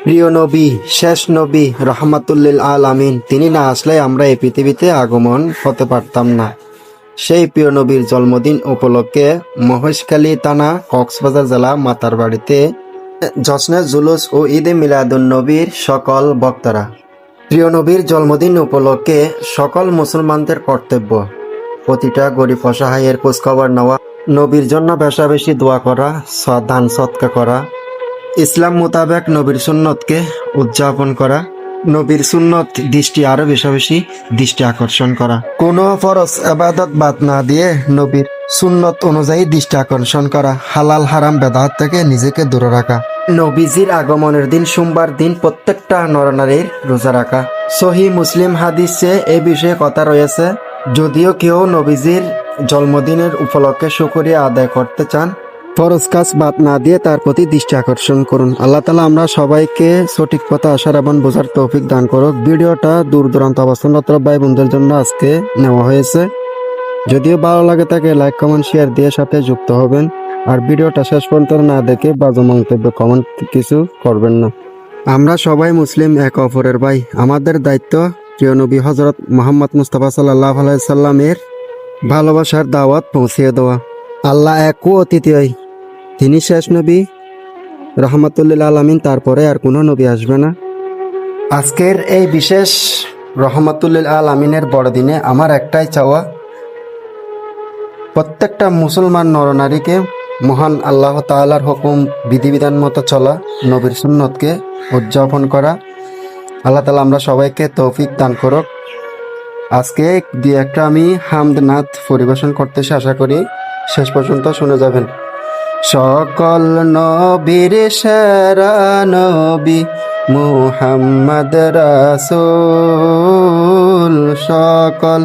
প্রিয় নবী, শেষ নবী রহমাতুল্লিল আলামিন, তিনি না আসলে আমরা এই পৃথিবীতে আগমন হতে পারতাম না। সেই প্রিয় নবীর জন্মদিন উপলক্ষে মহেশখালী থানা, কক্সবাজার জেলা মাতারবাড়িতে জশ্নে জুলুস ও ঈদে মিলাদুন নবীর সকল বক্তারা। প্রিয় নবীর জন্মদিন উপলক্ষে সকল মুসলমানদের কর্তব্য প্রতিটা গরিব অসহায়ের খোঁজখবর নেওয়া, নবীর জন্য বেশি দোয়া করা, দান সৎকা করা, ইসলাম মোতাবেক নবীর সুন্নতকে উদযাপন করা, নবীর সুন্নত দৃষ্টি আরো বেশি দৃষ্টি আকর্ষণ করা, কোনো ফরজ ইবাদত বাদ না দিয়ে নবীর সুন্নত অনুযায়ী দৃষ্টি আকর্ষণ করা, হালাল হারাম বেদাত থেকে নিজেকে দূরে রাখা, নবীজির আগমনের দিন সোমবার দিন প্রত্যেকটা নরনারীর রোজা রাখা। সহি মুসলিম হাদিসে এই বিষয়ে কথা রয়েছে, যদিও কেউ নবীজির জন্মদিনের উপলক্ষে শুকরিয়া আদায় করতে চান, ফরজ কাজ বাদ না দিয়ে তার প্রতি দৃষ্টি আকর্ষণ করুন। আল্লাহ তাআলা আমরা সবাইকে সঠিক পথে আসার এবং বোঝার তৌফিক দান করুক। ভিডিওটা দূর দূরান্ত অবস্থানরত ভাই বোনদের জন্য আজকে নেওয়া হয়েছে। যদিও ভালো লাগে তাকে লাইক কমেন্ট শেয়ার দিয়ে সাথে যুক্ত হবেন, আর ভিডিওটা শেষ পর্যন্ত না দেখে বাজে মন্তব্য কমেন্ট কিছু করবেন না। আমরা সবাই মুসলিম, এক অপরের ভাই। আমাদের দায়িত্ব প্রিয় নবী হযরত মুহাম্মদ মুস্তাফা সাল্লাল্লাহু আলাইহি সাল্লামের ভালোবাসার দাওয়াত পৌঁছিয়ে দেওয়া। আল্লাহ এক ও অদ্বিতীয়, তিনি শেষ নবী রহমাতুল্লিল আলামিন, তারপরে আর কোনো নবী আসবে না। আজকের এই বিশেষ রহমাতুল্লিল আলামিনের বড়দিনে আমার একটাই চাওয়া, প্রত্যেকটা মুসলমান নরনারীকে মহান আল্লাহ তাআলার হুকুম বিধিবিধান মতো চলা, নবীর সুন্নতকে উদযাপন করা। আল্লাহ তাআলা আমরা সবাইকে তৌফিক দান করুক। আজকে দুই একটা আমি হামদ নাত পরিবেশন করতেছি, আশা করি শেষ পর্যন্ত শুনে যাবেন। সকল নবীর সেরা নবী মুহাম্মদ রাসূল, সকল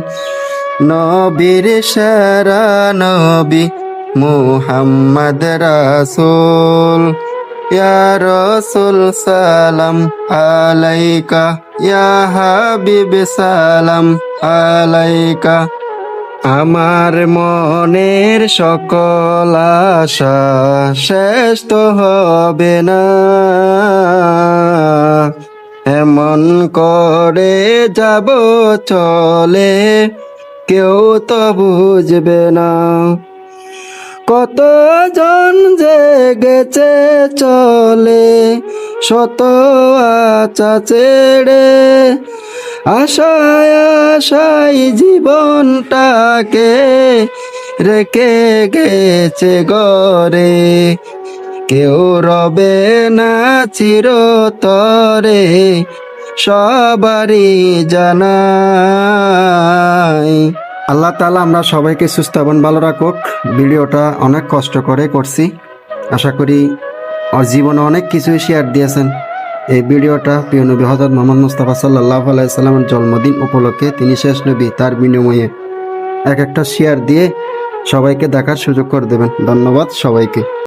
নবীর সেরা নবী মুহাম্মদ রাসূল। ইয়া রাসূল সালাম আলাইকা, ইয়া হাবিব সালাম আলাইকা। আমার মনের সকল আশা শেষ তো হবে না, এমন করে যাব চলে কেউ তো বুঝবে না। কতজন জেগেছে চলে শত আশা ছেড়ে, আশায় আশায় জীবনটাকে রেখে গেছে গরে, কেউ রবে না চিরতরে সবারই জানাই। আল্লাহ তাআলা আমরা সবাইকে সুস্থ এবং ভালো রাখুক। ভিডিওটা অনেক কষ্ট করে করছি, আশা করি আর জীবনে অনেক কিছুই শেয়ার দিয়েছেন। এই ভিডিওটা প্রিয় নবী হযরত মুহাম্মদ মুস্তাফা সাল্লাল্লাহু আলাইহি সাল্লামের জন্মদিন উপলক্ষে, তিনি শেষ নবী, তার বিনিময়ে এক একটা শেয়ার দিয়ে সবাইকে দেখার সুযোগ করে দেবেন। ধন্যবাদ সবাইকে।